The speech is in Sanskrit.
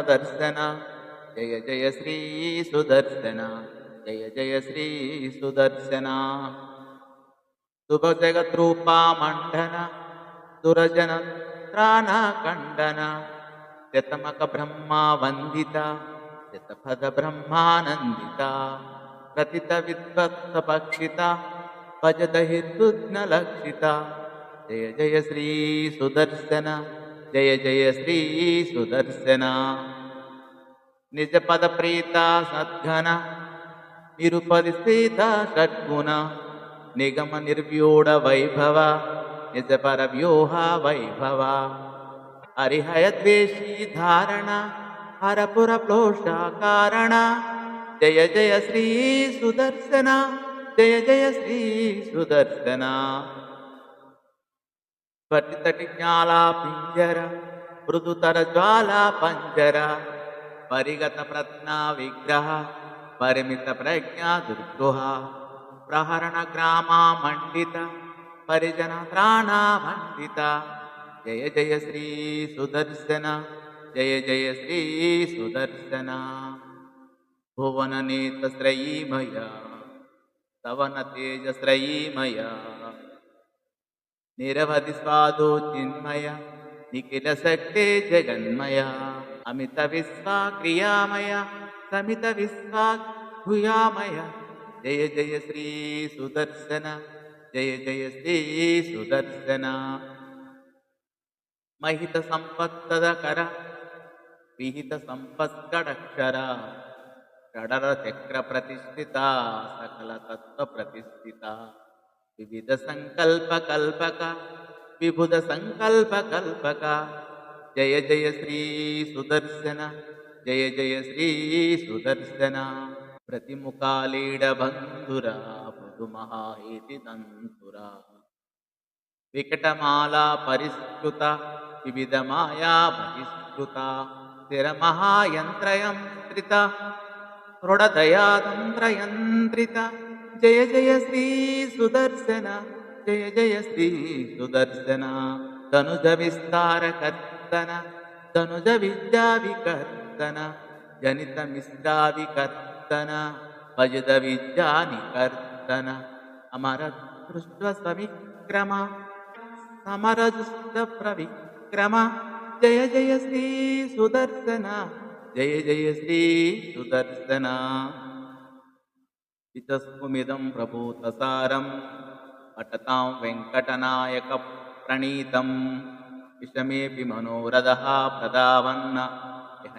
दर्शन जय जय श्री सुदर्शन जय जय श्री सुदर्शन शुभ जगद्रूपा मंडन दुरजन त्राण खंडन शतमक ब्रह्मा वंदिता शतपथ ब्रह्मानंदिता प्रतित विद्वत्स पक्षिता भजत हिर्दुग्न लक्षिता जय जय श्री सुदर्शन जय जय श्री सुदर्शन निज पद प्रीता सद्घन निरुपदि स्थिता षड्गुण निगम निर्व्यूढ़ वैभव निज पर व्यूह वैभव हरिहय द्वेषी धारण हरपुर प्लोषा कारण जय जय श्री सुदर्शन जय जय श्री सुदर्शन स्फटितटि ज्वाला पिंजर मृदुतर ज्वाला पंजर परिगत प्रज्ञा विग्रह परिमित प्रज्ञा दुर्गुह प्रहरण ग्रामा मंडित परिजन त्राणा मंडित जय जय श्री सुदर्शन जय जय श्री सुदर्शन भुवन नेत श्रयीमय सवन तेजश्रयीमय निरवधि स्वादो चिन्मय निखिल शक्ति जगन्मय अमित विश्वा क्रियामय समित विश्वा भूयामय जय जय श्री सुदर्शन जय जय श्री सुदर्शन महित संपत्तदकर विहित संपत्कटक्षर षडर चक्र प्रतिष्ठिता सकल तत्व प्रतिष्ठिता विविध संकल्प कल्पक विबुध संकल्प कल्पक जय जय श्री सुदर्शन जय जय श्री सुदर्शन प्रतिमुखालीड बंधुरा मृदु महाहेति दंतुरा विकटमाला परिष्कृत विविध माया बहिष्कृता स्थिर महायंत्रयंत्रित दृढ़दयातंत्रयंत्रित जय जय श्री सुदर्शन जय जय श्री सुदर्शन तनुज विस्तार कर्तन तनुज विद्या विकर्तन जनित मिष्टा विकर्तन भजद विद्या निकर्तन अमर दृष्ट सविक्रम समर दुष्ट प्रविक्रम जय जय श्री सुदर्शन जय जय श्री सुदर्शन इतस्पुमिदं प्रभूतसारं अटतां वेङ्कटनायक प्रणीतं विषमेऽपि मनोरथः प्रदावन्न